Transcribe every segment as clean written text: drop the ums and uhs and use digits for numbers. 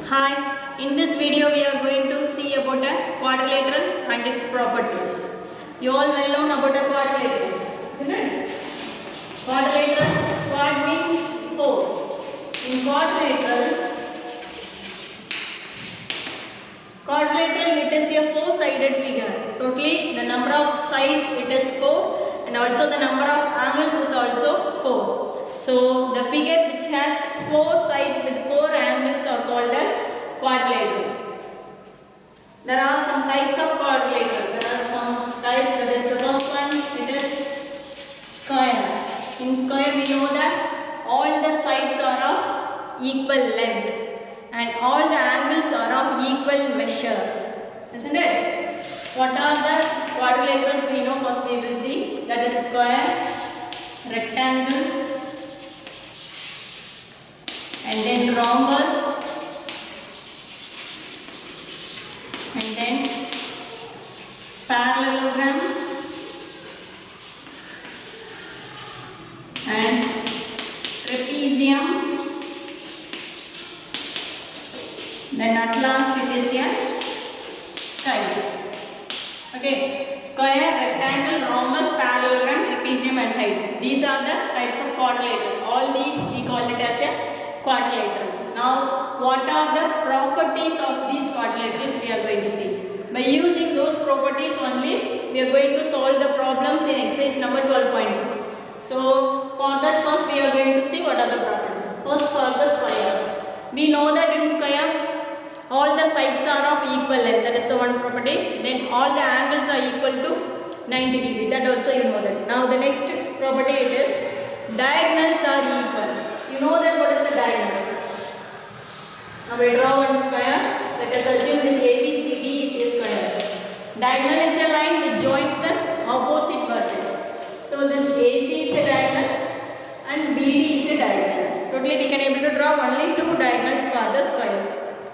Hi, in this video we are going to see about a quadrilateral and its properties. You all well known about a quadrilateral, isn't it? Quadrilateral, quad means 4. In quadrilateral it is a 4-sided figure. Totally the number of sides it is 4 and also the number of angles is also 4. So the figure which has 4 sides with 4 angles are called as quadrilateral. There are some types of quadrilateral. There are some types, that is the first one, it is square. In square we know that all the sides are of equal length and all the angles are of equal measure. Isn't it? What are the quadrilaterals we know? First we will see. That is square, rectangle, and then rhombus, and then parallelogram, and trapezium. Then at last it is a kite. Okay, square, rectangle, rhombus, parallelogram, trapezium and kite. These are the types of quadrilateral. All these we call it as a quadrilateral. Now, what are the properties of these quadrilaterals we are going to see. By using those properties only, we are going to solve the problems in exercise number 12.4. So, for that first we are going to see what are the properties. First, for the square. We know that in square, all the sides are of equal length. That is the one property. Then all the angles are equal to 90 degree. That also you know that. Now, the next property it is diagonals are equal. You know that what is the diagonal. Now we draw one square. Let us assume this ABCD is a square. Diagonal is a line which joins the opposite vertex. So this AC is a diagonal and BD is a diagonal. Totally we can able to draw only 2 diagonals for the square.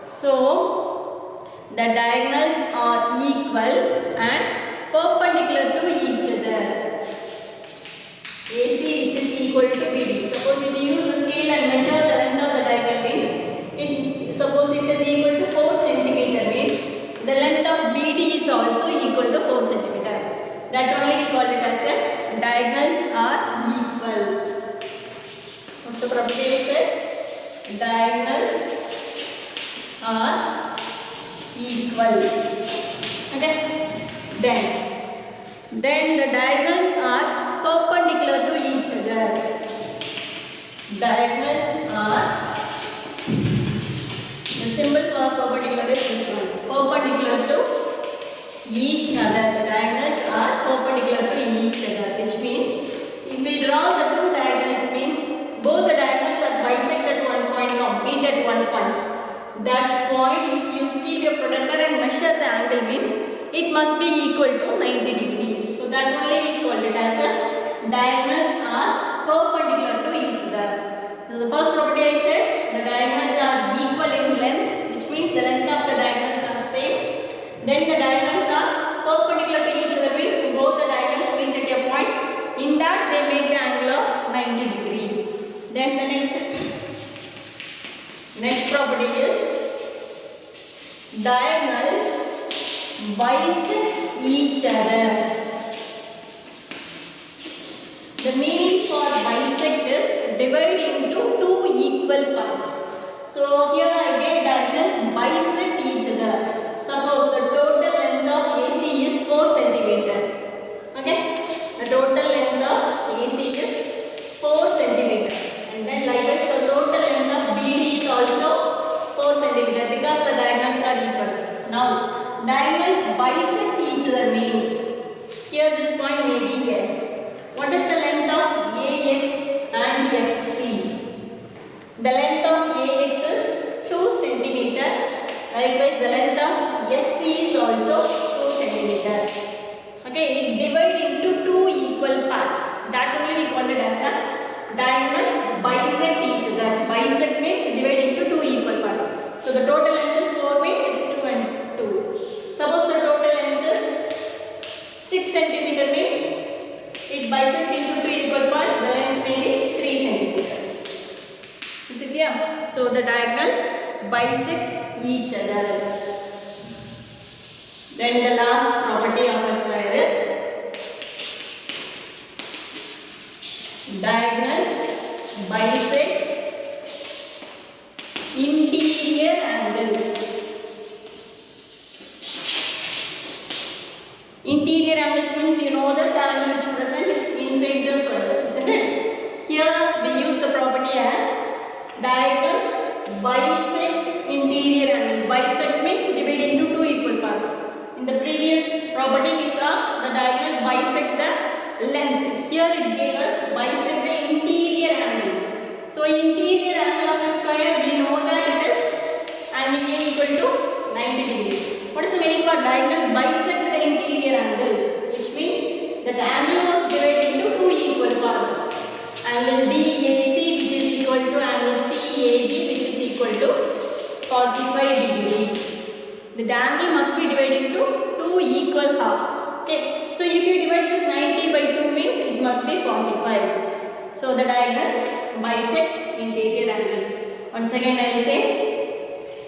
So the diagonals are equal and perpendicular to each other. AC which is equal to BD. Suppose if you use a scale and measure the length of the diagonal means, suppose it is equal to 4 centimeter means the length of BD is also equal to 4 centimeter. That only we call it as a diagonals are equal. What's the property we said? Diagonals are equal. Okay. Then the diagonals are perpendicular to each other. Diagonals are, the symbol for perpendicular is this one. Perpendicular to each other. The diagonals are perpendicular to each other, which means if we draw the 2 diagonals means both the diagonals are bisect at one point, no, meet at one point. That point, if you keep your protractor and measure the angle means it must be equal to 90 degree. So that only we call it as a diagonals are perpendicular to each other. So the first property I said, the diagonals are equal in length, which means the length of the diagonals are same. Then the diagonals are perpendicular to each other means both the diagonals meet at a point. In that they make the angle of 90 degree. Then the next property is diagonals bisect each other. The meaning for bisect is divide into 2 equal parts. So here again diagonals bisect each other. Suppose the total length of AC is 4 centimeter. Okay? The total length of AC is 4 centimeter. And then likewise the total length of BD is also 4 centimeter because the diagonals are equal. Now diagonals bisect each other means here this point may be X. What is the length of AX and XC? The length of AX is 2 centimeter. Likewise the length of XC is also 2 centimeter. Okay, it divide into 2 equal parts. That only we call it as a diagonals bisect each other. Bisect means divide into 2 equal parts. So the total length is 4 means it is 2 and 2. Suppose the total length is 6 centimeter means it bisect into 2 equal parts. The length may be 3 centimeter. Is it clear? So the diagonals bisect each other. Then the last property of a square is diagonals bisect interior angles. Interior angles means you know the angle which present inside the square, isn't it? Here we use the property as diagonals bisect interior angle. Bisect means divide into two equal parts. In the previous property we saw the diagonal bisect the length. Here it gave us bisect the interior angle. So interior angle of a square we know that it is angle A equal to 90 degree. What is the meaning for diagonal bisect the interior angle? Which means that angle was divided into two equal parts. Angle DAC which is equal to angle CAB which is equal to 45 degree. The angle must be divided into two equal halves. Okay. So if you divide this 90 by 2 means it must be 45. So the diagonals bisect interior angle. Once again I will say,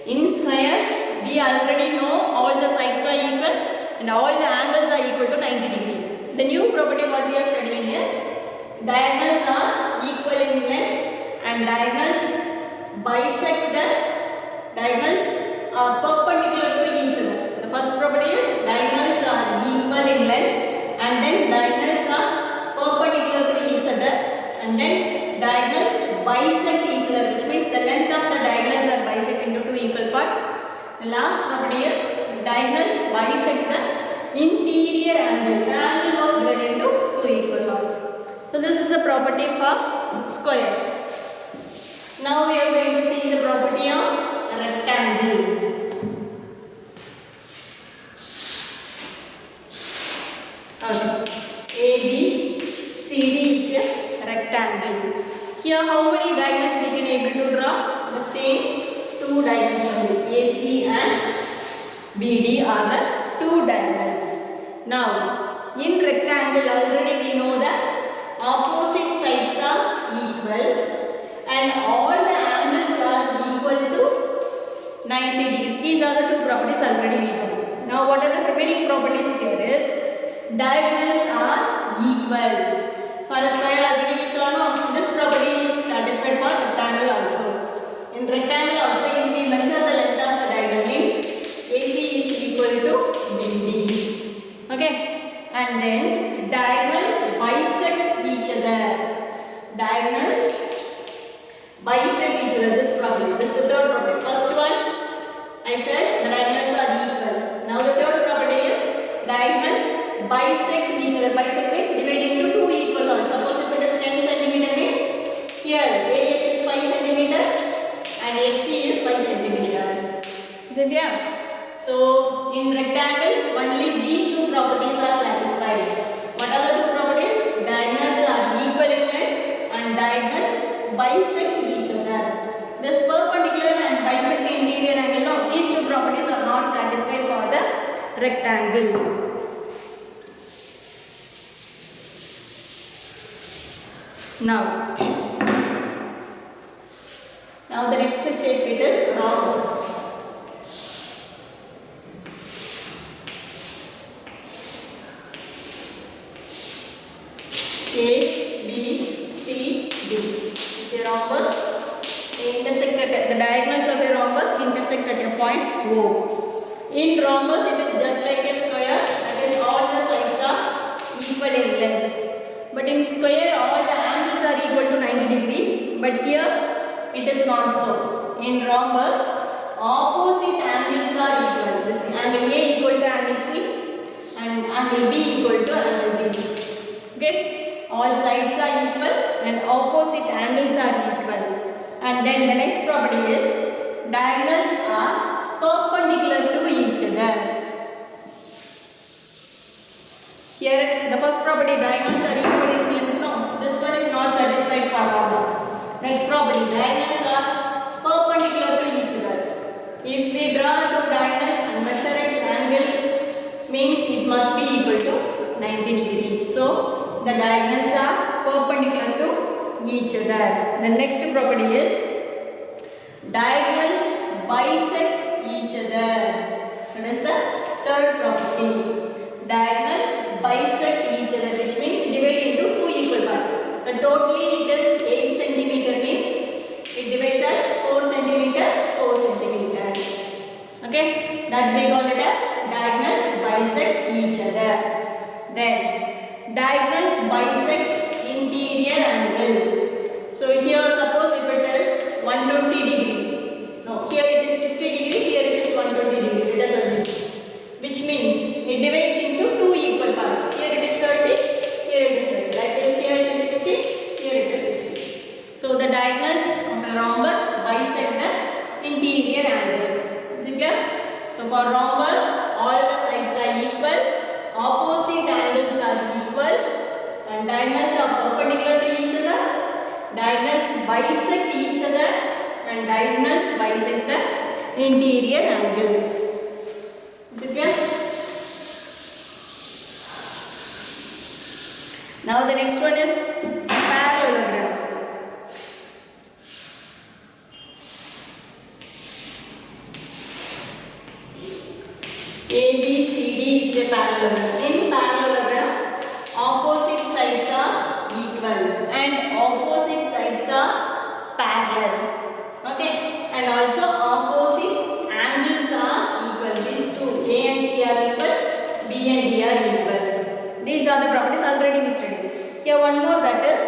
in square we already know all the sides are equal and all the angles are equal to 90 degree. The new property what we are studying is diagonals are equal in length and diagonals bisect the diagonals are perpendicular to each other. The first property is diagonals are equal in length and then diagonals are perpendicular to each other and then diagonals bisect each other, which means the length of the diagonals are bisect into two equal parts. The last property is diagonals bisect the interior angle. The angle was divided into two equal parts. So this is the property for square. Now we are going to see the property of rectangle. Okay. ABCD is a rectangle. Here how many diagonals we can able to draw? The same two diagonals only. AC and BD are the two diagonals. Now in rectangle already we know that opposite sides are equal and all the angles are equal to 90 degree. These are the two properties already we know. Now what are the remaining properties here is diagonals are equal. For a square already we saw no, this property is satisfied for rectangle also. In rectangle also if we measure the length of the diagonal means AC is equal to BD. Okay, and then diagonals bisect each other. Diagonals bisect each other. This property. This is the third property. First one I said the diagonals are equal. Now the third property is diagonals bisect each other. Bisect means divide into two equal parts. Suppose if it is 10 cm means here AX is 5 cm and XC is 5 cm. Is it clear? So in rectangle only these two properties are satisfied. What are the two properties? Diagonals are equal in length and diagonals bisect each other. This perpendicular and bisect the interior angle. No, these two properties are not satisfied for the rectangle. Now the next shape it is rhombus. A, B, C, D. It's a rhombus. They intersect at the diagonals of a rhombus intersect at a point O. In rhombus it is just like a square, that is all the sides are equal in length. But in square all the angles are equal to 90 degree. But here it is not so. In rhombus opposite angles are equal. This angle A equal to angle C and angle B equal to angle D. Okay. All sides are equal and opposite angles are equal. And then the next property is diagonals are perpendicular to each other. Here the first property diagonals are equal in length. No, this one is not satisfied for rhombus. Next property diagonals are perpendicular to each other. If we draw two diagonals and measure its angle means it must be equal to 90 degrees. So the diagonals are perpendicular to each other. The next property is diagonals bisect each other. That is the third property. Diagonals bisect each other, which means divide into two equal parts. The totally it is 8 centimeter means it divides as 4 centimeter, 4 centimeter. Okay, that we call it as diagonals bisect each other. Then diagonals bisect interior angle. So here suppose if it is 120 degree. No, here it is 60 degree, here it is 120 degree. Let us assume. Which means it divides into two equal parts. Here it is 30, here it is 30. Like this, here it is 60, here it is 60. So the diagonals of a rhombus bisect the interior angle. Is it clear? So for rhombus, all the sides are equal, opposite angles are equal, and diagonals are perpendicular to each other. Diagonals bisect each other, and diagonals bisect the interior angles. Is it clear? Now the next one is parallelogram. ABCD is a parallelogram. In parallelogram, opposite sides are equal and opposite sides are parallel. Okay, and also opposite angles are equal. These two, A and C are equal, B and D are equal. These are the properties already we studied. Here one more, that is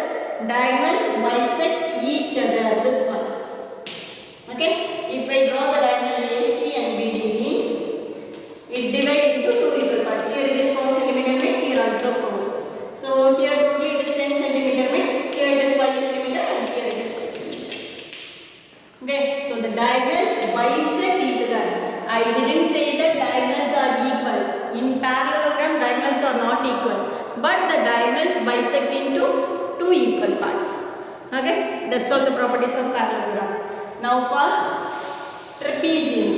diagonals bisect each other. This one. Okay, if I draw the diagonal AC and BD means it divides into two equal parts. Here it is 4 centimeter means here also 4. So here totally it is 10 centimeter means here it is 5 centimeter and here it is 5 centimeter. Okay, so the diagonals bisect each other. I didn't say that diagonals are equal. In parallelogram, diagonals are not equal, but the diagonals bisect into two equal parts. Okay, that's all the properties of parallelogram. Now for trapezium.